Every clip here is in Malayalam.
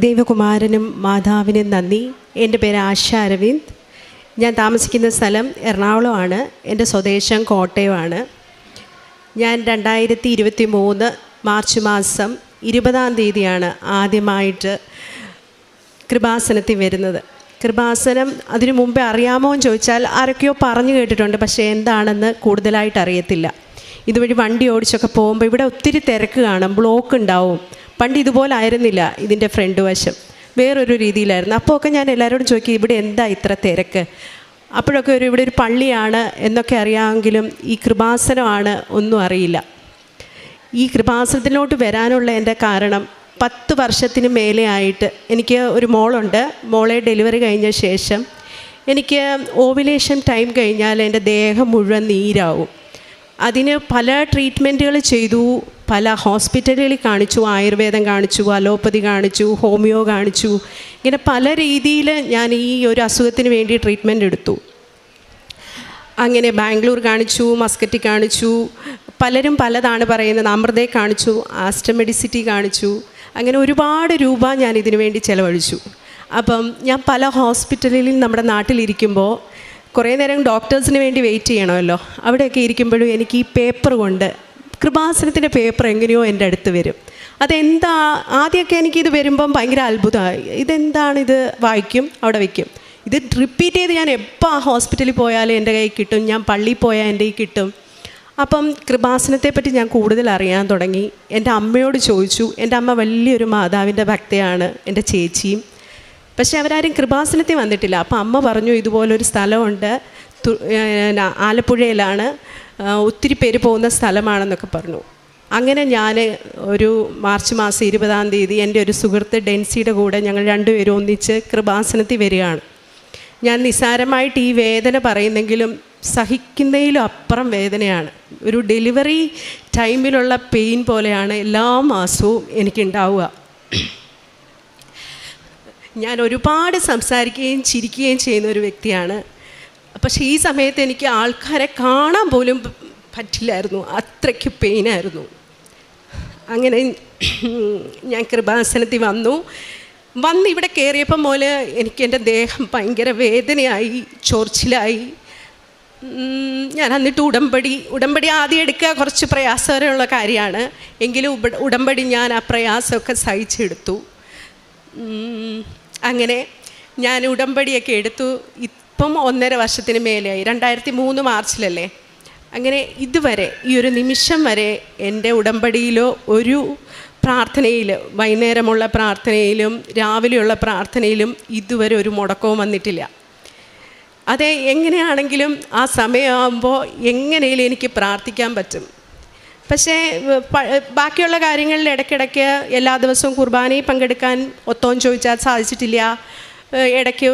ദൈവകുമാരനും മാതാവിനും നന്ദി. എൻ്റെ പേര് ആശ അരവിന്ദ്. ഞാൻ താമസിക്കുന്ന സ്ഥലം എറണാകുളമാണ്. എൻ്റെ സ്വദേശം കോട്ടയമാണ്. ഞാൻ 2023 മാർച്ച് മാസം 20 ആദ്യമായിട്ട് കൃപാസനത്തിൽ വരുന്നത്. കൃപാസനം അതിനു മുമ്പേ അറിയാമോ എന്ന് ചോദിച്ചാൽ ആരൊക്കെയോ പറഞ്ഞു കേട്ടിട്ടുണ്ട്, പക്ഷേ എന്താണെന്ന് കൂടുതലായിട്ട് അറിയത്തില്ല. ഇതുവഴി വണ്ടി ഓടിച്ചൊക്കെ പോകുമ്പോൾ ഇവിടെ ഒത്തിരി തിരക്ക് കാണും, ബ്ലോക്ക് ഉണ്ടാവും. പണ്ട് ഇതുപോലെ ആയിരുന്നില്ല, ഇതിൻ്റെ ഫ്രണ്ട് വശം വേറൊരു രീതിയിലായിരുന്നു. അപ്പോൾ ഒക്കെ ഞാൻ എല്ലാവരോടും ചോദിക്കും, ഇവിടെ എന്താ ഇത്ര തിരക്ക്? അപ്പോഴൊക്കെ ഇവിടെ ഒരു പള്ളിയാണ് എന്നൊക്കെ അറിയാമെങ്കിലും ഈ കൃപാസനമാണ് ഒന്നും അറിയില്ല. ഈ കൃപാസനത്തിലോട്ട് വരാനുള്ള എൻ്റെ കാരണം 10 വർഷത്തിന് മേലെ ആയിട്ട് എനിക്ക് ഒരു മോളുണ്ട്. മോളെ ഡെലിവറി കഴിഞ്ഞ ശേഷം എനിക്ക് ഓവുലേഷൻ ടൈം കഴിഞ്ഞാൽ എൻ്റെ ദേഹം മുഴുവൻ നീരാവും. അതിന് പല ട്രീറ്റ്മെൻറ്റുകൾ ചെയ്തു, പല ഹോസ്പിറ്റലുകളിൽ കാണിച്ചു, ആയുർവേദം കാണിച്ചു, അലോപ്പതി കാണിച്ചു, ഹോമിയോ കാണിച്ചു. ഇങ്ങനെ പല രീതിയിൽ ഞാൻ ഈ ഒരു അസുഖത്തിന് വേണ്ടി ട്രീറ്റ്മെൻറ്റ് എടുത്തു. അങ്ങനെ ബാംഗ്ലൂർ കാണിച്ചു, മസ്കറ്റ് കാണിച്ചു, പലരും പലതാണ് പറയുന്നത്. അമൃതയെ കാണിച്ചു, ആസ്റ്റർ മെഡിസിറ്റി കാണിച്ചു. അങ്ങനെ ഒരുപാട് രൂപ ഞാൻ ഇതിനു വേണ്ടി ചിലവഴിച്ചു. അപ്പം ഞാൻ പല ഹോസ്പിറ്റലിൽ നമ്മുടെ നാട്ടിലിരിക്കുമ്പോൾ കുറേ നേരം ഡോക്ടേഴ്സിന് വേണ്ടി വെയിറ്റ് ചെയ്യണമല്ലോ. അവിടെയൊക്കെ ഇരിക്കുമ്പോഴും എനിക്ക് ഈ പേപ്പർ കൊണ്ട് കൃപാസനത്തിൻ്റെ പേപ്പർ എങ്ങനെയോ എൻ്റെ അടുത്ത് വരും. അതെന്താ, ആദ്യമൊക്കെ എനിക്കിത് വരുമ്പം ഭയങ്കര അത്ഭുതമായി. ഇതെന്താണിത്? വായിക്കും, അവിടെ വയ്ക്കും. ഇത് റിപ്പീറ്റ് ചെയ്ത് ഞാൻ എപ്പോൾ ആ ഹോസ്പിറ്റലിൽ പോയാലും എൻ്റെ കയ്യിൽ കിട്ടും, ഞാൻ പള്ളിയിൽ പോയാൽ എൻ്റെ കയ്യിൽ കിട്ടും. അപ്പം കൃപാസനത്തെപ്പറ്റി ഞാൻ കൂടുതൽ അറിയാൻ തുടങ്ങി. എൻ്റെ അമ്മയോട് ചോദിച്ചു. എൻ്റെ അമ്മ വലിയൊരു മാതാവിൻ്റെ ഭക്തയാണ്, എൻ്റെ ചേച്ചിയും. പക്ഷേ അവരാരും കൃപാസനത്തിൽ വന്നിട്ടില്ല. അപ്പോൾ അമ്മ പറഞ്ഞു, ഇതുപോലൊരു സ്ഥലമുണ്ട്, ആലപ്പുഴയിലാണ്, ഒത്തിരി പേര് പോകുന്ന സ്ഥലമാണെന്നൊക്കെ പറഞ്ഞു. അങ്ങനെ ഞാൻ ഒരു മാർച്ച് മാസം 20 എൻ്റെ ഒരു സുഹൃത്ത് ഡെൻസിയുടെ കൂടെ ഞങ്ങൾ രണ്ടുപേരും ഒന്നിച്ച് കൃപാസനത്തിൽ വരികയാണ്. ഞാൻ നിസ്സാരമായിട്ട് ഈ വേദന പറയുന്നെങ്കിലും സഹിക്കുന്നതിലും അപ്പുറം വേദനയാണ്. ഒരു ഡെലിവറി ടൈമിലുള്ള പെയിൻ പോലെയാണ് എല്ലാ മാസവും എനിക്കുണ്ടാവുക. ഞാൻ ഒരുപാട് സംസാരിക്കുകയും ചിരിക്കുകയും ചെയ്യുന്ന ഒരു വ്യക്തിയാണ്. പക്ഷേ ഈ സമയത്ത് എനിക്ക് ആൾക്കാരെ കാണാൻ പോലും പറ്റില്ലായിരുന്നു, അത്രയ്ക്ക് പെയിനായിരുന്നു. അങ്ങനെ ഞാൻ കൃപാസനത്തിൽ വന്ന് ഇവിടെ കയറിയപ്പം പോലെ എനിക്ക് എൻ്റെ ദേഹം ഭയങ്കര വേദനയായി, ചൊറിച്ചിലായി. ഞാൻ എന്നിട്ട് ഉടമ്പടി ആദ്യം എടുക്കുക കുറച്ച് പ്രയാസകരമുള്ള കാര്യമാണ്. എങ്കിലും ഉടമ്പടി ഞാൻ ആ പ്രയാസമൊക്കെ സഹിച്ചെടുത്തു. അങ്ങനെ ഞാൻ ഉടമ്പടിയൊക്കെ എടുത്തു. ഇപ്പം 1.5 വർഷത്തിന് മേലെയായി. 2003 മാർച്ചിലല്ലേ. അങ്ങനെ ഇതുവരെ ഈ ഒരു നിമിഷം വരെ എൻ്റെ ഉടമ്പടിയിലോ ഒരു പ്രാർത്ഥനയിൽ, വൈകുന്നേരമുള്ള പ്രാർത്ഥനയിലും രാവിലെയുള്ള പ്രാർത്ഥനയിലും ഇതുവരെ ഒരു മുടക്കവും വന്നിട്ടില്ല. അതെ, എങ്ങനെയാണെങ്കിലും ആ സമയമാകുമ്പോൾ എങ്ങനെയും എനിക്ക് പ്രാർത്ഥിക്കാൻ പറ്റും. പക്ഷേ ബാക്കിയുള്ള കാര്യങ്ങളിൽ ഇടയ്ക്കിടയ്ക്ക് എല്ലാ ദിവസവും കുർബാനയിൽ പങ്കെടുക്കാൻ ഒത്തോം ചോദിച്ചാൽ സാധിച്ചിട്ടില്ല. ഇടയ്ക്ക്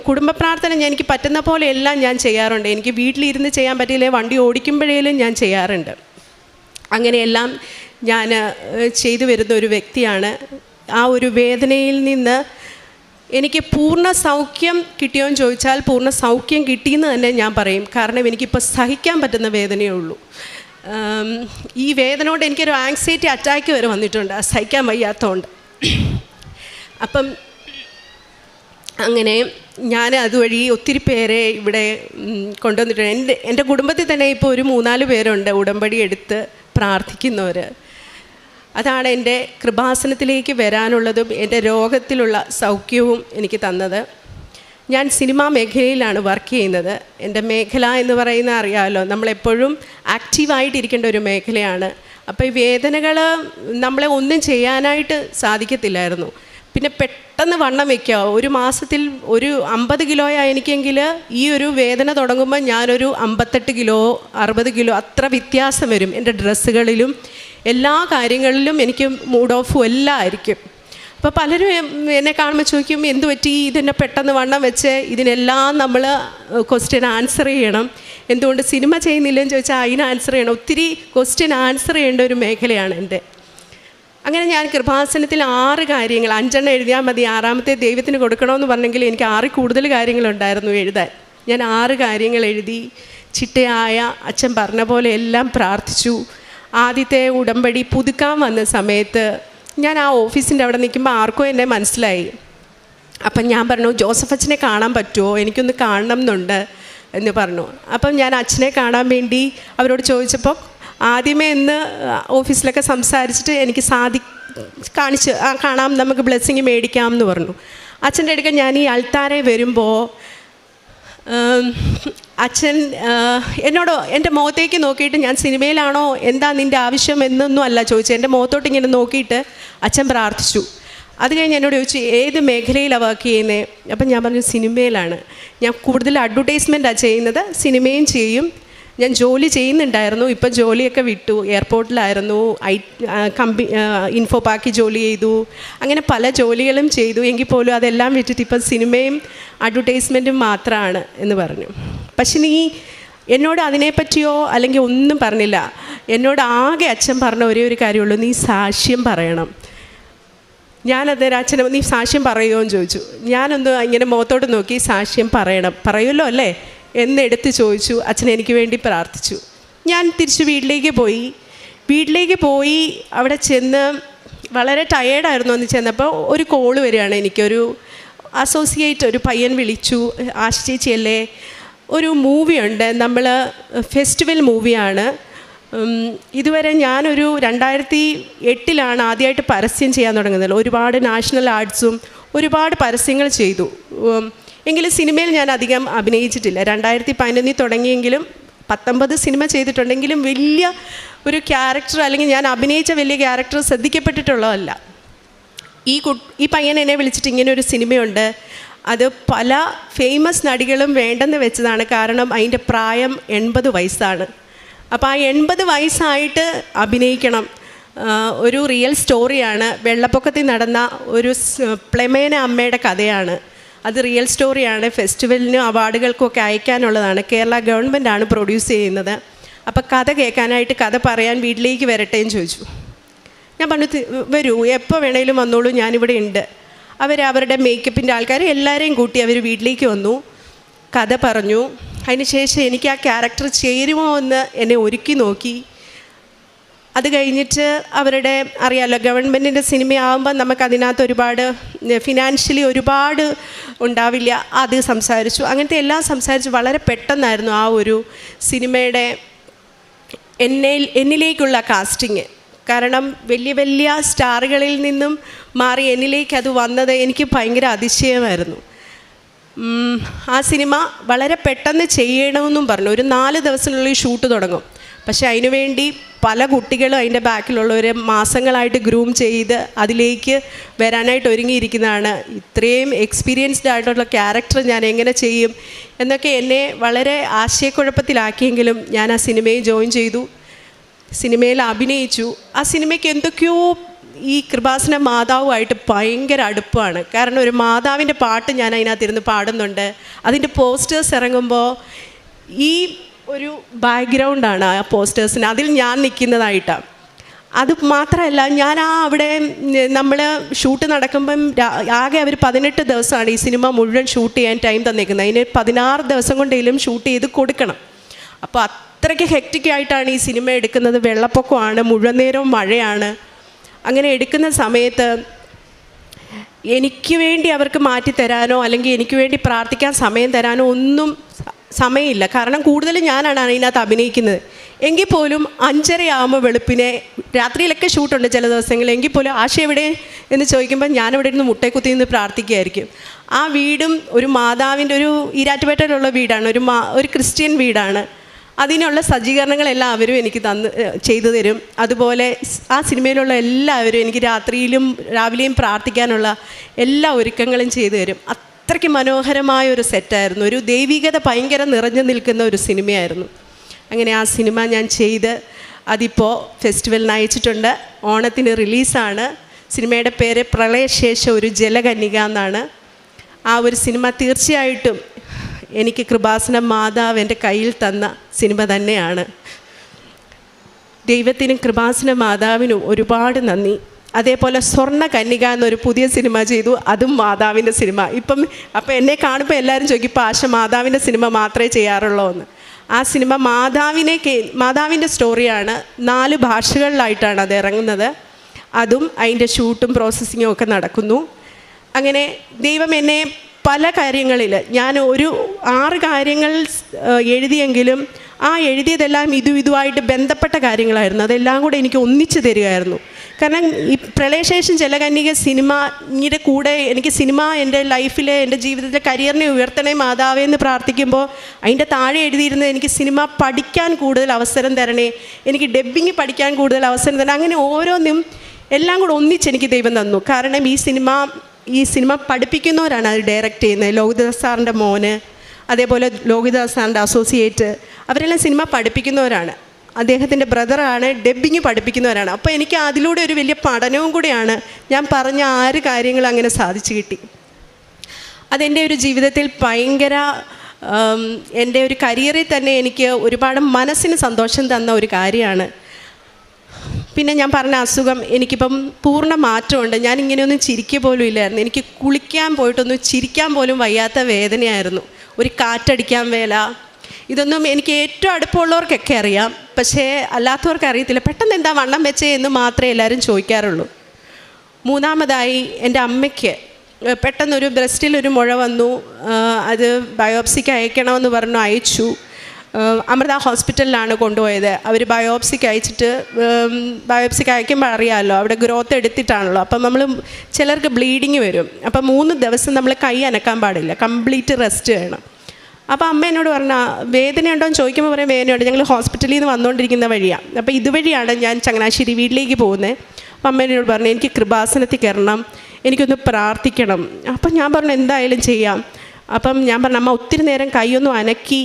കുടുംബ പ്രാർത്ഥന എനിക്ക് പറ്റുന്ന പോലെ എല്ലാം ഞാൻ ചെയ്യാറുണ്ട്. എനിക്ക് വീട്ടിലിരുന്ന് ചെയ്യാൻ പറ്റിയില്ലേ, വണ്ടി ഓടിക്കുമ്പോഴേലും ഞാൻ ചെയ്യാറുണ്ട്. അങ്ങനെയെല്ലാം ഞാൻ ചെയ്തു വരുന്ന ഒരു വ്യക്തിയാണ്. ആ ഒരു വേദനയിൽ നിന്ന് എനിക്ക് പൂർണ്ണ സൗഖ്യം കിട്ടിയോ എന്ന് ചോദിച്ചാൽ പൂർണ്ണ സൗഖ്യം കിട്ടിയെന്ന് തന്നെ ഞാൻ പറയും. കാരണം എനിക്കിപ്പോൾ സഹിക്കാൻ പറ്റുന്ന വേദനയേ ഉള്ളൂ. ഈ വേദന കൊണ്ട് എനിക്കൊരു ആങ്സൈറ്റി അറ്റാക്ക് വരെ വന്നിട്ടുണ്ട്, സഹിക്കാൻ വയ്യാത്തതുകൊണ്ട്. അപ്പം അങ്ങനെ ഞാൻ അതുവഴി ഒത്തിരി പേരെ ഇവിടെ കൊണ്ടുവന്നിട്ടുണ്ട്. എൻ്റെ കുടുംബത്തിൽ തന്നെ ഇപ്പോൾ ഒരു 3-4 പേരുണ്ട് ഉടമ്പടി എടുത്ത് പ്രാർത്ഥിക്കുന്നവർ. അതാണ് എൻ്റെ കൃപാസനത്തിലേക്ക് വരാനുള്ളതും എൻ്റെ രോഗത്തിലുള്ള സൗഖ്യവും എനിക്ക് തന്നത്. ഞാൻ സിനിമാ മേഖലയിലാണ് വർക്ക് ചെയ്യുന്നത്. എൻ്റെ മേഖല എന്ന് പറയുന്ന അറിയാമല്ലോ, നമ്മളെപ്പോഴും ആക്റ്റീവായിട്ടിരിക്കേണ്ട ഒരു മേഖലയാണ്. അപ്പോൾ ഈ വേദനകൾ നമ്മളെ ഒന്നും ചെയ്യാനായിട്ട് സാധിക്കത്തില്ലായിരുന്നു. പിന്നെ പെട്ടെന്ന് വണ്ണം വയ്ക്കുക. ഒരു മാസത്തിൽ ഒരു 50 കിലോയാണ് എനിക്കെങ്കിൽ ഈ ഒരു വേദന തുടങ്ങുമ്പോൾ ഞാനൊരു 58 കിലോ 60 കിലോ അത്ര വ്യത്യാസം വരും. എൻ്റെ ഡ്രസ്സുകളിലും എല്ലാ കാര്യങ്ങളിലും എനിക്ക് മൂഡ് ഓഫും എല്ലാം ആയിരിക്കും. അപ്പോൾ പലരും എന്നെ കാണുമ്പോൾ ചോദിക്കും, എന്ത് പറ്റി ഇതെന്നെ പെട്ടെന്ന് വണ്ണം വെച്ച്? ഇതിനെല്ലാം നമ്മൾ ക്വസ്റ്റ്യൻ ആൻസർ ചെയ്യണം. എന്തുകൊണ്ട് സിനിമ ചെയ്യുന്നില്ലെന്ന് ചോദിച്ചാൽ അതിന് ആൻസർ ചെയ്യണം. ഒത്തിരി ക്വസ്റ്റ്യൻ ആൻസർ ചെയ്യേണ്ട ഒരു മേഖലയാണ് എൻ്റെ. അങ്ങനെ ഞാൻ കൃപാസനത്തിൽ 6 കാര്യങ്ങൾ, 5 എഴുതിയാൽ മതി, 6ാമത്തെ ദൈവത്തിന് കൊടുക്കണമെന്ന് പറഞ്ഞെങ്കിൽ എനിക്ക് 6 കൂടുതൽ കാര്യങ്ങളുണ്ടായിരുന്നു എഴുതാൻ. ഞാൻ 6 കാര്യങ്ങൾ എഴുതി. ചിട്ടയായ അച്ഛൻ പറഞ്ഞ പോലെ എല്ലാം പ്രാർത്ഥിച്ചു. ആദ്യത്തെ ഉടമ്പടി പുതുക്കാൻ വന്ന സമയത്ത് ഞാൻ ആ ഓഫീസിൻ്റെ അവിടെ നിൽക്കുമ്പോൾ ആർക്കും എന്നെ മനസ്സിലായി. അപ്പം ഞാൻ പറഞ്ഞു, ജോസഫ് അച്ഛനെ കാണാൻ പറ്റുമോ, എനിക്കൊന്ന് കാണണം എന്നുണ്ട് എന്ന് പറഞ്ഞു. അപ്പം ഞാൻ അച്ഛനെ കാണാൻ വേണ്ടി അവരോട് ചോദിച്ചപ്പോൾ ആദ്യമേ ഇന്ന് ഓഫീസിലൊക്കെ സംസാരിച്ചിട്ട് എനിക്ക് കാണിച്ച് കാണാം, നമുക്ക് ബ്ലെസ്സിങ് മേടിക്കാം എന്ന് പറഞ്ഞു. അച്ഛൻ്റെ അടുക്കൽ ഞാൻ ഈ അൾത്താരെ വരുമ്പോൾ അച്ഛൻ എന്നോട് എൻ്റെ മുഖത്തേക്ക് നോക്കിയിട്ട്, ഞാൻ സിനിമയിലാണോ, എന്താ നിൻ്റെ ആവശ്യം എന്നൊന്നും അല്ല ചോദിച്ചത്, എൻ്റെ മുഖത്തോട്ട് ഇങ്ങനെ നോക്കിയിട്ട് അച്ഛൻ പ്രാർത്ഥിച്ചു. അത് കഴിഞ്ഞ് എന്നോട് ചോദിച്ചു, ഏത് മേഖലയിലാണ് വർക്ക് ചെയ്യുന്നത്? അപ്പം ഞാൻ പറഞ്ഞു, സിനിമയിലാണ്. ഞാൻ കൂടുതൽ അഡ്വർടൈസ്മെൻറ്റാണ് ചെയ്യുന്നത്, സിനിമയും ചെയ്യും. ഞാൻ ജോലി ചെയ്യുന്നുണ്ടായിരുന്നു, ഇപ്പം ജോലിയൊക്കെ വിട്ടു. എയർപോർട്ടിലായിരുന്നു, ഇൻഫോ പാർക്കിൽ ജോലി ചെയ്തു, അങ്ങനെ പല ജോലികളും ചെയ്തു. എങ്കിൽ പോലും അതെല്ലാം വിട്ടിട്ട് ഇപ്പം സിനിമയും അഡ്വർടൈസ്മെൻറ്റും മാത്രമാണ് എന്ന് പറഞ്ഞു. പക്ഷെ നീ എന്നോട് അതിനെപ്പറ്റിയോ അല്ലെങ്കിൽ ഒന്നും പറഞ്ഞില്ല. എന്നോട് ആകെ അച്ഛൻ പറഞ്ഞ ഒരേ ഒരു കാര്യമുള്ളൂ, നീ സാക്ഷ്യം പറയണം. ഞാനന്നേരം അച്ഛനെ, നീ സാക്ഷ്യം പറയുമോ എന്ന് ചോദിച്ചു. ഞാനൊന്ന് ഇങ്ങനെ മുഖത്തോട്ട് നോക്കി, സാക്ഷ്യം പറയുമല്ലോ അല്ലേ എന്നെടുത്ത് ചോദിച്ചു. അച്ഛൻ എനിക്ക് വേണ്ടി പ്രാർത്ഥിച്ചു. ഞാൻ തിരിച്ച് വീട്ടിലേക്ക് പോയി അവിടെ ചെന്ന് വളരെ ടയേർഡായിരുന്നു. അന്ന് ചെന്നപ്പോൾ ഒരു കോള് വരികയാണ്. എനിക്കൊരു അസോസിയേറ്റ് ഒരു പയ്യൻ വിളിച്ചു, ആശ ചേച്ചിയല്ലേ, ഒരു മൂവിയുണ്ട്, നമ്മൾ ഫെസ്റ്റിവൽ മൂവിയാണ്. ഇതുവരെ ഞാനൊരു 2008 ആദ്യമായിട്ട് പരസ്യം ചെയ്യാൻ തുടങ്ങുന്നത്. ഒരുപാട് നാഷണൽ ആർട്സും ഒരുപാട് പരസ്യങ്ങൾ ചെയ്തു. എങ്കിലും സിനിമയിൽ ഞാൻ അധികം അഭിനയിച്ചിട്ടില്ല. 2011 തുടങ്ങിയെങ്കിലും 19 സിനിമ ചെയ്തിട്ടുണ്ടെങ്കിലും വലിയ ഒരു ക്യാരക്ടർ അല്ലെങ്കിൽ ഞാൻ അഭിനയിച്ച വലിയ ക്യാരക്ടർ ശ്രദ്ധിക്കപ്പെട്ടിട്ടുള്ളതല്ല. ഈ പയ്യൻ എന്നെ വിളിച്ചിട്ട്, ഇങ്ങനെ ഒരു സിനിമയുണ്ട്, അത് പല ഫേമസ് നടികളും വേണ്ടെന്ന് വെച്ചതാണ്. കാരണം അതിൻ്റെ പ്രായം 80 വയസ്സാണ്. അപ്പോൾ ആ 80 വയസ്സായിട്ട് അഭിനയിക്കണം. ഒരു റിയൽ സ്റ്റോറിയാണ്. വെള്ളപ്പൊക്കത്തിൽ നടന്ന ഒരു പ്ലെമേന അമ്മയുടെ കഥയാണ്. അത് റിയൽ സ്റ്റോറിയാണ്. ഫെസ്റ്റിവലിനും അവാർഡുകൾക്കൊക്കെ അയക്കാനുള്ളതാണ്. കേരള ഗവൺമെൻറ്റാണ് പ്രൊഡ്യൂസ് ചെയ്യുന്നത്. അപ്പോൾ കഥ കേൾക്കാനായിട്ട്, കഥ പറയാൻ വീട്ടിലേക്ക് വരട്ടെ എന്ന് ചോദിച്ചു. ഞാൻ പറഞ്ഞു, വരൂ, എപ്പോൾ വേണേലും വന്നോളൂ, ഞാനിവിടെ ഉണ്ട്. അവരുടെ മേക്കപ്പിൻ്റെ ആൾക്കാർ എല്ലാവരെയും കൂട്ടി അവർ വീട്ടിലേക്ക് വന്നു, കഥ പറഞ്ഞു. അതിനുശേഷം എനിക്ക് ആ ക്യാരക്ടർ ചേരുമോ എന്ന് എന്നെ ഒരുക്കി നോക്കി. അത് കഴിഞ്ഞിട്ട് അറിയാമല്ലോ, ഗവൺമെൻറ്റിൻ്റെ സിനിമയാകുമ്പോൾ നമുക്കതിനകത്ത് ഒരുപാട് ഫിനാൻഷ്യലി ഒരുപാട് ഉണ്ടാവില്ല. അത് സംസാരിച്ചു. അങ്ങനത്തെ എല്ലാം സംസാരിച്ച് വളരെ പെട്ടെന്നായിരുന്നു ആ ഒരു സിനിമയുടെ എന്നിലേക്കുള്ള കാസ്റ്റിങ്. കാരണം വലിയ വലിയ സ്റ്റാറുകളിൽ നിന്നും മാറി എന്നിലേക്ക് അത് വന്നത് എനിക്ക് ഭയങ്കര അതിശയമായിരുന്നു. ആ സിനിമ വളരെ പെട്ടെന്ന് ചെയ്യണമെന്നും പറഞ്ഞു. ഒരു 4 ദിവസത്തിനുള്ളിൽ ഷൂട്ട് തുടങ്ങും. പക്ഷേ അതിനുവേണ്ടി പല കുട്ടികളും അതിൻ്റെ ബാക്കിലുള്ളവർ മാസങ്ങളായിട്ട് ഗ്രൂം ചെയ്ത് അതിലേക്ക് വരാനായിട്ട് ഒരുങ്ങിയിരിക്കുന്നതാണ്. ഇത്രയും എക്സ്പീരിയൻസ്ഡ് ആയിട്ടുള്ള ക്യാരക്ടർ ഞാൻ എങ്ങനെ ചെയ്യും എന്നൊക്കെ എന്നെ വളരെ ആശയക്കുഴപ്പത്തിലാക്കിയെങ്കിലും ഞാൻ ആ സിനിമയിൽ ജോയിൻ ചെയ്തു. സിനിമയിൽ അഭിനയിച്ചു. ആ സിനിമയ്ക്ക് എന്തൊക്കെയോ ഈ കൃപാസന മാതാവുമായിട്ട് ഭയങ്കര അടുപ്പമാണ്. കാരണം ഒരു മാതാവിൻ്റെ പാട്ട് ഞാൻ അതിനകത്തിരുന്ന് പാടുന്നുണ്ട്. അതിൻ്റെ പോസ്റ്റേഴ്സ് ഇറങ്ങുമ്പോൾ ഈ ഒരു ബാക്ക്ഗ്രൗണ്ടാണ് ആ പോസ്റ്റേഴ്സിന്, അതിൽ ഞാൻ നിൽക്കുന്നതായിട്ടാണ്. അത് മാത്രമല്ല, ഞാൻ അവിടെ നമ്മൾ ഷൂട്ട് നടക്കുമ്പം ആകെ അവർ 18 ദിവസമാണ് ഈ സിനിമ മുഴുവൻ ഷൂട്ട് ചെയ്യാൻ ടൈം തന്നേക്കുന്നത്. അതിന് 16 ദിവസം കൊണ്ടെങ്കിലും ഷൂട്ട് ചെയ്ത് കൊടുക്കണം. അപ്പോൾ അത്രയ്ക്ക് ഹെക്റ്റിക്കായിട്ടാണ് ഈ സിനിമ എടുക്കുന്നത്. വെള്ളപ്പൊക്കമാണ്, മുഴുവൻ നേരവും മഴയാണ്. അങ്ങനെ എടുക്കുന്ന സമയത്ത് എനിക്ക് വേണ്ടി അവർക്ക് മാറ്റിത്തരാനോ അല്ലെങ്കിൽ എനിക്ക് വേണ്ടി പ്രാർത്ഥിക്കാൻ സമയം തരാനോ ഒന്നും സമയമില്ല. കാരണം കൂടുതലും ഞാനാണ് അതിനകത്ത് അഭിനയിക്കുന്നത്. എങ്കിൽ പോലും 5:30 വെളുപ്പിനെ, രാത്രിയിലൊക്കെ ഷൂട്ടുണ്ട് ചില ദിവസങ്ങളിൽ, എങ്കിൽ പോലും ആശ എവിടെ എന്ന് ചോദിക്കുമ്പോൾ ഞാനിവിടെ ഇരുന്ന് മുട്ടേക്കുത്തി നിന്ന് പ്രാർത്ഥിക്കുകയായിരിക്കും. ആ വീടും ഒരു മാതാവിൻ്റെ ഒരു ഈരാറ്റുപേട്ടയിലുള്ള വീടാണ്, ഒരു ക്രിസ്ത്യൻ വീടാണ്. അതിനുള്ള സജ്ജീകരണങ്ങളെല്ലാം അവരും എനിക്ക് ചെയ്തു തരും. അതുപോലെ ആ സിനിമയിലുള്ള എല്ലാവരും എനിക്ക് രാത്രിയിലും രാവിലെയും പ്രാർത്ഥിക്കാനുള്ള എല്ലാ ഒരുക്കങ്ങളും ചെയ്തു തരും. അത്രയ്ക്ക് മനോഹരമായ ഒരു സെറ്റായിരുന്നു. ഒരു ദൈവികത ഭയങ്കര നിറഞ്ഞു നിൽക്കുന്ന ഒരു സിനിമയായിരുന്നു. അങ്ങനെ ആ സിനിമ ഞാൻ ചെയ്ത് അതിപ്പോൾ ഫെസ്റ്റിവലിന് അയച്ചിട്ടുണ്ട്. ഓണത്തിന് റിലീസാണ്. സിനിമയുടെ പേര് പ്രളയശേഷം ഒരു ജലകന്യക എന്നാണ്. ആ ഒരു സിനിമ തീർച്ചയായിട്ടും എനിക്ക് കൃപാസന മാതാവ് എൻ്റെ കയ്യിൽ തന്ന സിനിമ തന്നെയാണ്. ദൈവത്തിനും കൃപാസന മാതാവിനും ഒരുപാട് നന്ദി. അതേപോലെ സ്വർണ്ണ കന്യക എന്നൊരു പുതിയ സിനിമ ചെയ്തു. അതും മാതാവിൻ്റെ സിനിമ. അപ്പം എന്നെ കാണുമ്പോൾ എല്ലാവരും ചോദിക്കും, ഇപ്പോൾ ആശ മാതാവിൻ്റെ സിനിമ മാത്രമേ ചെയ്യാറുള്ളൂ എന്ന്. ആ സിനിമ മാതാവിൻ്റെ സ്റ്റോറിയാണ്. 4 ഭാഷകളിലായിട്ടാണ് അത് ഇറങ്ങുന്നത്. അതും അതിൻ്റെ ഷൂട്ടും പ്രോസസ്സിങ്ങും ഒക്കെ നടക്കുന്നു. അങ്ങനെ ദൈവം എന്നെ പല കാര്യങ്ങളിൽ, ഞാൻ ഒരു 6 കാര്യങ്ങൾ എഴുതിയെങ്കിലും ആ എഴുതിയതെല്ലാം ഇതുമായിട്ട് ബന്ധപ്പെട്ട കാര്യങ്ങളായിരുന്നു. അതെല്ലാം കൂടെ എനിക്ക് ഒന്നിച്ചു തരികയായിരുന്നു. കാരണം ഈ പ്രളയശേഷം ജലകന്യക സിനിമയുടെ കൂടെ എനിക്ക് സിനിമ എൻ്റെ ലൈഫിലെ, എൻ്റെ ജീവിതത്തിലെ കരിയറിനെ ഉയർത്തണേ മാതാവേ എന്ന് പ്രാർത്ഥിക്കുമ്പോൾ അതിൻ്റെ താഴെ എഴുതിയിരുന്നത് എനിക്ക് സിനിമ പഠിക്കാൻ കൂടുതൽ അവസരം തരണേ, എനിക്ക് ഡബ്ബിങ് പഠിക്കാൻ കൂടുതൽ അവസരം തരണേ. അങ്ങനെ ഓരോന്നും എല്ലാം കൂടെ ഒന്നിച്ച് എനിക്ക് ദൈവം തന്നു. കാരണം ഈ സിനിമ പഠിപ്പിക്കുന്നവരാണ് അത് ഡയറക്റ്റ് ചെയ്യുന്നത്. ലോഹിതദാസ് സാറിൻ്റെ മോന്, അതേപോലെ ലോഹിതദാസ് സാറിൻ്റെ അസോസിയേറ്റ്, അവരെല്ലാം സിനിമ പഠിപ്പിക്കുന്നവരാണ്. അദ്ദേഹത്തിൻ്റെ ബ്രദറാണ് ഡബ്ബിങ് പഠിപ്പിക്കുന്നവരാണ്. അപ്പോൾ എനിക്ക് അതിലൂടെ ഒരു വലിയ പഠനവും കൂടിയാണ്. ഞാൻ പറഞ്ഞ 6 കാര്യങ്ങൾ അങ്ങനെ സാധിച്ചു കിട്ടി. അതെൻ്റെ ഒരു ജീവിതത്തിൽ ഭയങ്കര, എൻ്റെ ഒരു കരിയറിൽ തന്നെ എനിക്ക് ഒരുപാട് മനസ്സിന് സന്തോഷം തന്ന ഒരു കാര്യമാണ്. പിന്നെ ഞാൻ പറഞ്ഞ അസുഖം എനിക്കിപ്പം പൂർണ്ണ മാറ്റമുണ്ട്. ഞാൻ ഇങ്ങനെയൊന്നും ചിരിക്കുക പോലും ഇല്ലായിരുന്നു. എനിക്ക് കുളിക്കാൻ പോയിട്ടൊന്നും ചിരിക്കാൻ പോലും വയ്യാത്ത വേദനയായിരുന്നു. ഒരു കാറ്റടിക്കാൻ വേല, ഇതൊന്നും എനിക്ക് ഏറ്റവും അടുപ്പമുള്ളവർക്കൊക്കെ അറിയാം, പക്ഷേ അല്ലാത്തവർക്ക് അറിയത്തില്ല. പെട്ടെന്ന് എന്താ വണ്ണം വെച്ചേ എന്ന് മാത്രമേ എല്ലാവരും ചോദിക്കാറുള്ളൂ. മൂന്നാമതായി എൻ്റെ അമ്മയ്ക്ക് പെട്ടെന്നൊരു ബ്രസ്റ്റിലൊരു മുഴ വന്നു. അത് ബയോപ്സിക്ക് അയക്കണമെന്ന് പറഞ്ഞു, അയച്ചു. അമൃത ഹോസ്പിറ്റലിലാണ് കൊണ്ടുപോയത്. അവർ ബയോപ്സിക്ക് അയക്കുമ്പോൾ അറിയാമല്ലോ, അവിടെ ഗ്രോത്ത് എടുത്തിട്ടാണല്ലോ. അപ്പം ചിലർക്ക് ബ്ലീഡിങ് വരും. അപ്പം 3 ദിവസം നമ്മൾ കൈ അനക്കാൻ പാടില്ല, കംപ്ലീറ്റ് റെസ്റ്റ് ചെയ്യണം. അപ്പോൾ അമ്മ എന്നോട് പറഞ്ഞാൽ വേദനയുണ്ടോ എന്ന് ചോദിക്കുമ്പോൾ പറയാം വേദനയുണ്ട്, ഞങ്ങൾ ഹോസ്പിറ്റലിൽ നിന്ന് വന്നുകൊണ്ടിരിക്കുന്ന വഴിയാണ്. അപ്പോൾ ഇതുവഴിയാണ് ഞാൻ ചങ്ങനാശ്ശേരി വീട്ടിലേക്ക് പോകുന്നത്. അപ്പം അമ്മ എന്നോട് പറഞ്ഞു എനിക്ക് കൃപാസനത്തിൽ കയറണം, എനിക്കൊന്ന് പ്രാർത്ഥിക്കണം. അപ്പം ഞാൻ പറഞ്ഞു എന്തായാലും ചെയ്യാം. അപ്പം ഞാൻ പറഞ്ഞു അമ്മ ഒത്തിരി നേരം കൈയൊന്നും അനക്കി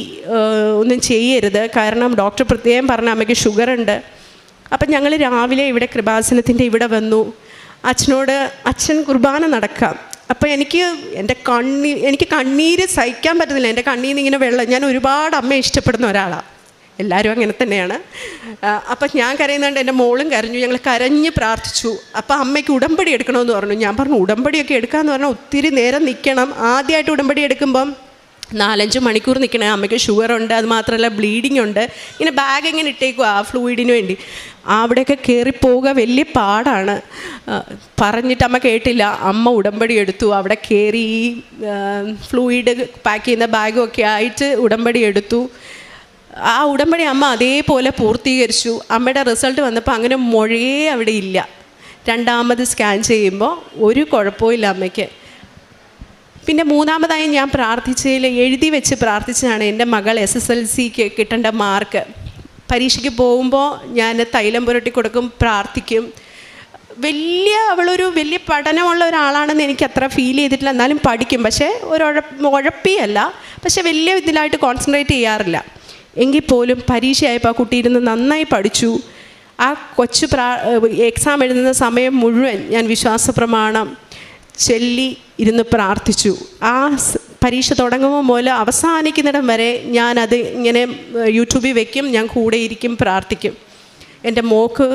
ഒന്നും ചെയ്യരുത്, കാരണം ഡോക്ടർ പ്രത്യേകം പറഞ്ഞ അമ്മയ്ക്ക് ഷുഗറുണ്ട്. അപ്പം ഞങ്ങൾ രാവിലെ ഇവിടെ കൃപാസനത്തിൻ്റെ ഇവിടെ വന്നു. അച്ഛൻ കുർബാന നടക്കാം. അപ്പോൾ എനിക്ക് കണ്ണീര് സഹിക്കാൻ പറ്റുന്നില്ല. എൻ്റെ കണ്ണീർ നിന്ന് ഇങ്ങനെ വെള്ളം. ഞാൻ ഒരുപാട് അമ്മയെ ഇഷ്ടപ്പെടുന്ന ഒരാളാണ്, എല്ലാവരും അങ്ങനെ തന്നെയാണ്. അപ്പം ഞാൻ കരയുന്നുണ്ട്, എൻ്റെ മോളും കരഞ്ഞു. ഞങ്ങൾ കരഞ്ഞ് പ്രാർത്ഥിച്ചു. അപ്പോൾ അമ്മയ്ക്ക് ഉടമ്പടി എടുക്കണമെന്ന് പറഞ്ഞു. ഞാൻ പറഞ്ഞു ഉടമ്പടിയൊക്കെ എടുക്കാമെന്ന് പറഞ്ഞാൽ ഒത്തിരി നേരം നിൽക്കണം. ആദ്യമായിട്ട് ഉടമ്പടി എടുക്കുമ്പം 4-5 മണിക്കൂർ നിൽക്കണേ. അമ്മയ്ക്ക് ഷുഗറുണ്ട്, അത് മാത്രമല്ല ബ്ലീഡിങ് ഉണ്ട്. ഇങ്ങനെ ബാഗ് എങ്ങനെ ഇട്ടേക്കുക ആ ഫ്ലൂയിഡിന് വേണ്ടി. അവിടെയൊക്കെ കയറിപ്പോവുക വലിയ പാടാണ്. പറഞ്ഞിട്ട് അമ്മ കേട്ടില്ല. അമ്മ ഉടമ്പടി എടുത്തു. അവിടെ കയറി ഫ്ലൂയിഡ് പാക്ക് ചെയ്യുന്ന ബാഗും ഒക്കെ ആയിട്ട് ഉടമ്പടി എടുത്തു. ആ ഉടമ്പടി അമ്മ അതേപോലെ പൂർത്തീകരിച്ചു. അമ്മയുടെ റിസൾട്ട് വന്നപ്പോൾ അങ്ങനെ മുഴയേ അവിടെ ഇല്ല. 2ാമത് സ്കാൻ ചെയ്യുമ്പോൾ ഒരു കുഴപ്പമില്ല അമ്മയ്ക്ക്. പിന്നെ 3ാമതായി ഞാൻ പ്രാർത്ഥിച്ചതിൽ എഴുതി വെച്ച് പ്രാർത്ഥിച്ചതാണ് എൻ്റെ മകൾ SSLCക്ക് കിട്ടേണ്ട മാർക്ക്. പരീക്ഷയ്ക്ക് പോകുമ്പോൾ ഞാൻ തൈലം പുരട്ടി കൊടുക്കും, പ്രാർത്ഥിക്കും. അവളൊരു വലിയ പഠനമുള്ള ഒരാളാണെന്ന് എനിക്ക് അത്ര ഫീൽ ചെയ്തിട്ടില്ല. എന്നാലും പഠിക്കും, പക്ഷേ ഉഴപ്പിയല്ല, പക്ഷേ വലിയ ഇതിലായിട്ട് കോൺസെൻട്രേറ്റ് ചെയ്യാറില്ല. എങ്കിൽ പോലും പരീക്ഷയായപ്പോൾ ആ കുട്ടി ഇരുന്ന് നന്നായി പഠിച്ചു. ആ കൊച്ചു എക്സാം എഴുതുന്ന സമയം മുഴുവൻ ഞാൻ വിശ്വാസ പ്രമാണം ചൊല്ലി ഇരുന്ന് പ്രാർത്ഥിച്ചു. ആ പരീക്ഷ തുടങ്ങുമ്പോൾ മുതൽ അവസാനിക്കുന്നിടം വരെ ഞാനത് ഇങ്ങനെ യൂട്യൂബിൽ വയ്ക്കും, ഞാൻ കൂടെ ഇരിക്കും, പ്രാർത്ഥിക്കും. എൻ്റെ മോക്ക്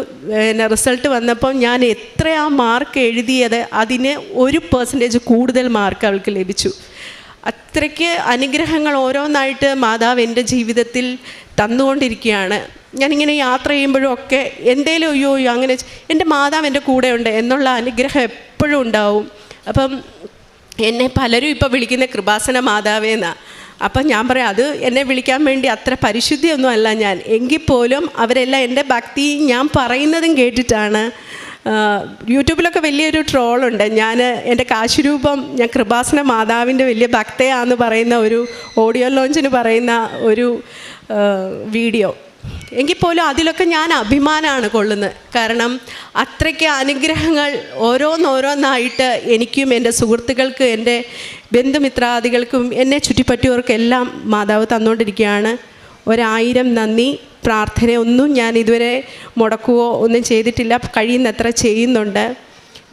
റിസൾട്ട് വന്നപ്പോൾ ഞാൻ എത്രയാ മാർക്ക് എഴുതിയത് അതിന് 1% കൂടുതൽ മാർക്ക് അവൾക്ക് ലഭിച്ചു. അത്രയ്ക്ക് അനുഗ്രഹങ്ങൾ ഓരോന്നായിട്ട് മാതാവ് എൻ്റെ ജീവിതത്തിൽ തന്നുകൊണ്ടിരിക്കുകയാണ്. ഞാനിങ്ങനെ യാത്ര ചെയ്യുമ്പോഴും ഒക്കെ എന്തേലും അയ്യോ അങ്ങനെ എൻ്റെ മാതാവ് എൻ്റെ കൂടെയുണ്ട് എന്നുള്ള അനുഗ്രഹം എപ്പോഴും ഉണ്ടാവും. അപ്പം എന്നെ പലരും ഇപ്പോൾ വിളിക്കുന്ന കൃപാസന മാതാവേന്നാണ്. അപ്പം ഞാൻ പറയാം അത് എന്നെ വിളിക്കാൻ വേണ്ടി അത്ര പരിശുദ്ധിയൊന്നും അല്ല ഞാൻ. എങ്കിൽ പോലും അവരെല്ലാം എൻ്റെ ഭക്തി ഞാൻ പറയുന്നതും കേട്ടിട്ടാണ്. യൂട്യൂബിലൊക്കെ വലിയൊരു ട്രോളുണ്ട്. എൻ്റെ കാശുരൂപം ഞാൻ കൃപാസന മാതാവിൻ്റെ വലിയ ഭക്തയാണെന്ന് പറയുന്ന ഒരു ഓഡിയോ ലോഞ്ചിന് പറയുന്ന ഒരു വീഡിയോ. എങ്കിൽ പോലും അതിലൊക്കെ ഞാൻ അഭിമാനമാണ് കൊള്ളുന്നത്. കാരണം അത്രയ്ക്ക് അനുഗ്രഹങ്ങൾ ഓരോന്നോരോന്നായിട്ട് എനിക്കും എൻ്റെ സുഹൃത്തുക്കൾക്ക് എൻ്റെ ബന്ധുമിത്രാദികൾക്കും എന്നെ ചുറ്റിപ്പറ്റിയവർക്കെല്ലാം മാതാവ് തന്നുകൊണ്ടിരിക്കുകയാണ്. 1000 നന്ദി. പ്രാർത്ഥനയൊന്നും ഞാൻ ഇതുവരെ മുടക്കുകയോ ഒന്നും ചെയ്തിട്ടില്ല. കഴിയുന്നത്ര ചെയ്യുന്നുണ്ട്.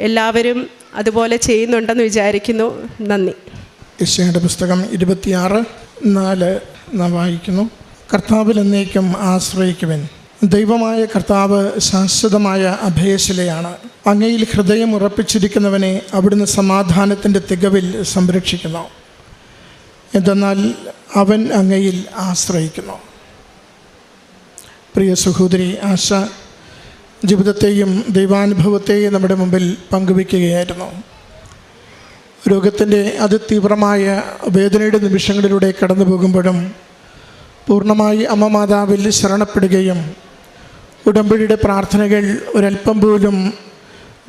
എല്ലാവരും അതുപോലെ ചെയ്യുന്നുണ്ടെന്ന് വിചാരിക്കുന്നു. നന്ദി. യെശയ്യായുടെ പുസ്തകം 26:4 നാം വായിക്കുന്നു. കർത്താവിൽ എന്നേക്കും ആശ്രയിക്കുവൻ. ദൈവമായ കർത്താവ് ശാശ്വതമായ അഭയശിലയാണ്. അങ്ങയിൽ ഹൃദയം ഉറപ്പിച്ചിരിക്കുന്നവനെ അവിടുന്ന് സമാധാനത്തിൻ്റെ തികവിൽ സംരക്ഷിക്കുന്നു. എന്തെന്നാൽ അവൻ അങ്ങയിൽ ആശ്രയിക്കുന്നു. പ്രിയ സഹോദരി ആശ, ജീവിതത്തെയും ദൈവാനുഭവത്തെയും നമ്മുടെ മുമ്പിൽ പങ്കുവയ്ക്കുകയായിരുന്നു. രോഗത്തിൻ്റെ അതിതീവ്രമായ വേദനയുടെ നിമിഷങ്ങളിലൂടെ കടന്നു പോകുമ്പോഴും പൂർണ്ണമായി അമ്മ മാതാവിൽ ശരണപ്പെടുകയും ഉടമ്പടിയുടെ പ്രാർത്ഥനകൾ ഒരല്പം പോലും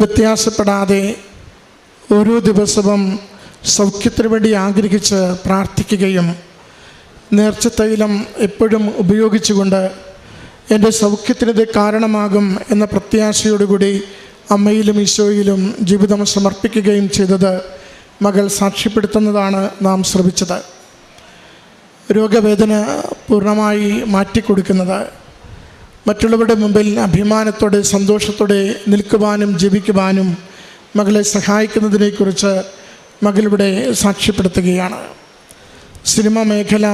വ്യത്യാസപ്പെടാതെ ഓരോ ദിവസവും സൗഖ്യത്തിനു വേണ്ടി ആഗ്രഹിച്ച് പ്രാർത്ഥിക്കുകയും നേർച്ചത്തൈലം എപ്പോഴും ഉപയോഗിച്ചുകൊണ്ട് എൻ്റെ സൗഖ്യത്തിനത് കാരണമാകും എന്ന പ്രത്യാശയോടുകൂടി അമ്മയിലും ഈശോയിലും ജീവിതം സമർപ്പിക്കുകയും ചെയ്തത് മകൾ സാക്ഷ്യപ്പെടുത്തുന്നതാണ് നാം ശ്രമിച്ചത്. രോഗവേദന പൂർണ്ണമായി മാറ്റിക്കൊടുക്കുന്നത്, മറ്റുള്ളവരുടെ മുമ്പിൽ അഭിമാനത്തോടെ സന്തോഷത്തോടെ നിൽക്കുവാനും ജീവിക്കുവാനും മകളെ സഹായിക്കുന്നതിനെക്കുറിച്ച് മകളിവിടെ സാക്ഷ്യപ്പെടുത്തുകയാണ്. സിനിമ മേഖല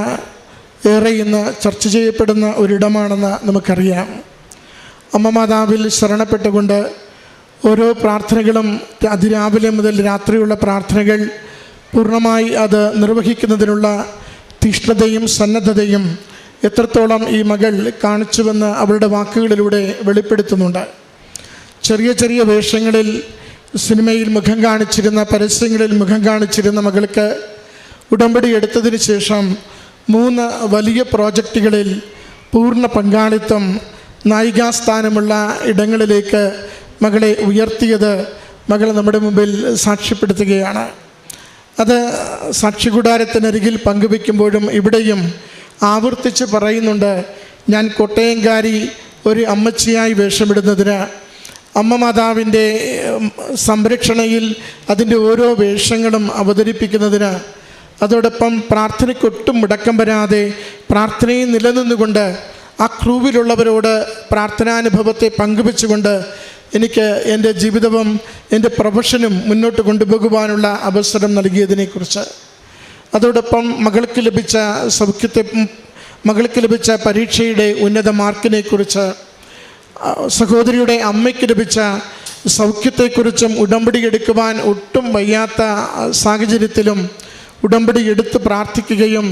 ഏറെ ഇന്ന് ചർച്ച ചെയ്യപ്പെടുന്ന ഒരിടമാണെന്ന് നമുക്കറിയാം. അമ്മ മാതാവിൽ ശരണപ്പെട്ടുകൊണ്ട് ഓരോ പ്രാർത്ഥനകളും അതിരാവിലെ മുതൽ രാത്രിയുള്ള പ്രാർത്ഥനകൾ പൂർണ്ണമായി അത് നിർവഹിക്കുന്നതിനുള്ള തീഷ്ണതയും സന്നദ്ധതയും എത്രത്തോളം ഈ മകൾ കാണിച്ചുവെന്ന് അവളുടെ വാക്കുകളിലൂടെ വെളിപ്പെടുത്തുന്നുണ്ട്. ചെറിയ ചെറിയ വേഷങ്ങളിൽ സിനിമയിൽ മുഖം കാണിച്ചിരുന്ന, പരസ്യങ്ങളിൽ മുഖം കാണിച്ചിരുന്ന മകൾക്ക് ഉടമ്പടി എടുത്തതിന് ശേഷം 3 വലിയ പ്രോജക്റ്റുകളിൽ പൂർണ്ണ പങ്കാളിത്തം, നായികാസ്ഥാനമുള്ള ഇടങ്ങളിലേക്ക് മകളെ ഉയർത്തിയത് മകൾ നമ്മുടെ മുമ്പിൽ സാക്ഷ്യപ്പെടുത്തുകയാണ്. അത് സാക്ഷികൂടാരത്തിനരികിൽ പങ്കുവയ്ക്കുമ്പോഴും ഇവിടെയും ആവർത്തിച്ച് പറയുന്നുണ്ട്, ഞാൻ കോട്ടയംകാരി ഒരു അമ്മച്ചിയായി വേഷമിടുന്നതിന്, അമ്മ മാതാവിൻ്റെ സംരക്ഷണയിൽ അതിൻ്റെ ഓരോ വേഷങ്ങളും അവതരിപ്പിക്കുന്നതിന്, അതോടൊപ്പം പ്രാർത്ഥനയ്ക്കൊട്ടും മുടക്കം വരാതെ പ്രാർത്ഥനയിൽ നിലനിന്നുകൊണ്ട് ആ ക്രൂവിലുള്ളവരോട് പ്രാർത്ഥനാനുഭവത്തെ പങ്കുവെച്ചുകൊണ്ട് എനിക്ക് എൻ്റെ ജീവിതവും എൻ്റെ പ്രൊഫഷനും മുന്നോട്ട് കൊണ്ടുപോകുവാനുള്ള അവസരം നൽകിയതിനെക്കുറിച്ച്, അതോടൊപ്പം മകൾക്ക് ലഭിച്ച പരീക്ഷയുടെ ഉന്നത മാർക്കിനെക്കുറിച്ച്, സഹോദരിയുടെ അമ്മയ്ക്ക് ലഭിച്ച സൗഖ്യത്തെക്കുറിച്ചും, ഉടമ്പടി എടുക്കുവാൻ ഒട്ടും വയ്യാത്ത സാഹചര്യത്തിലും ഉടമ്പടി എടുത്ത് പ്രാർത്ഥിക്കുകയും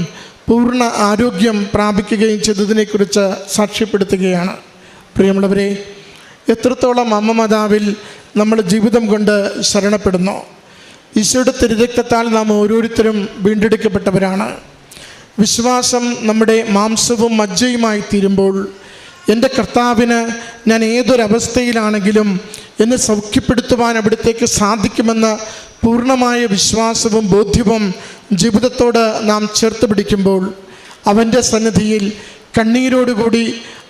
പൂർണ്ണ ആരോഗ്യം പ്രാപിക്കുകയും ചെയ്തതിനെക്കുറിച്ച് സാക്ഷ്യപ്പെടുത്തുകയാണ്. പ്രിയമുള്ളവരെ, എത്രത്തോളം അമ്മ മാതാവിൽ നമ്മൾ ജീവിതം കൊണ്ട് ശരണപ്പെടുന്നു. ഈശോയുടെ തിരുരക്തത്താൽ നാം ഓരോരുത്തരും വീണ്ടെടുക്കപ്പെട്ടവരാണ്. വിശ്വാസം നമ്മുടെ മാംസവും മജ്ജയുമായി തീരുമ്പോൾ എൻ്റെ കർത്താവിന് ഞാൻ ഏതൊരവസ്ഥയിലാണെങ്കിലും എന്നെ സൗഖ്യപ്പെടുത്തുവാൻ അവിടത്തേക്ക് സാധിക്കുമെന്ന പൂർണ്ണമായ വിശ്വാസവും ബോധ്യവും ജീവിതത്തോട് നാം ചേർത്ത് പിടിക്കുമ്പോൾ അവൻ്റെ സന്നിധിയിൽ കണ്ണീരോടുകൂടി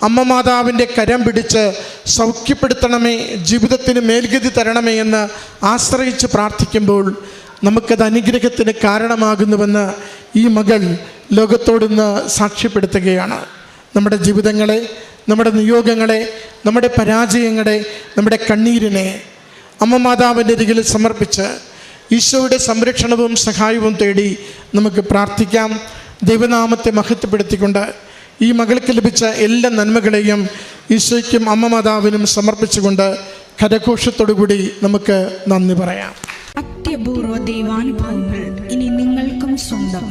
അമ്മ മാതാവിൻ്റെ കരം പിടിച്ച് സൗഖ്യപ്പെടുത്തണമേ, ജീവിതത്തിന് മേൽഗതി തരണമേ എന്ന് ആശ്രയിച്ച് പ്രാർത്ഥിക്കുമ്പോൾ നമുക്കത് അനുഗ്രഹത്തിന് കാരണമാകുന്നുവെന്ന് ഈ മകൾ ലോകത്തോടിന്ന് സാക്ഷ്യപ്പെടുത്തുകയാണ്. നമ്മുടെ ജീവിതങ്ങളെ, നമ്മുടെ നിയോഗങ്ങളെ, നമ്മുടെ പരാജയങ്ങളെ, നമ്മുടെ കണ്ണീരിനെ അമ്മ മാതാവിൻ്റെ അരികിൽ സമർപ്പിച്ച് ഈശോയുടെ സംരക്ഷണവും സഹായവും തേടി നമുക്ക് പ്രാർത്ഥിക്കാം. ദൈവനാമത്തെ മഹത്വപ്പെടുത്തിക്കൊണ്ട് ഈ മകൾക്ക് ലഭിച്ച എല്ലാ നന്മകളെയും ഈശോയ്ക്കും അമ്മ മാതാവിനും സമർപ്പിച്ചുകൊണ്ട് കരഘോഷത്തോടുകൂടി നമുക്ക് നന്ദി പറയാം. അത്യപൂർവ ദൈവാനുഭവങ്ങൾ ഇനി നിങ്ങൾക്കും സ്വന്തം.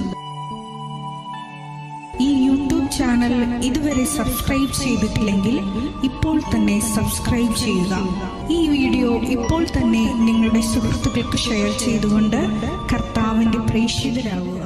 ഈ യൂട്യൂബ് ചാനൽ ഇതുവരെ സബ്സ്ക്രൈബ് ചെയ്തിട്ടില്ലെങ്കിൽ ഇപ്പോൾ തന്നെ സബ്സ്ക്രൈബ് ചെയ്യുക. ഈ വീഡിയോ ഇപ്പോൾ തന്നെ നിങ്ങളുടെ സുഹൃത്തുക്കൾക്ക് ഷെയർ ചെയ്തുകൊണ്ട് കർത്താവിൻ്റെ പ്രേക്ഷിതരാകുക.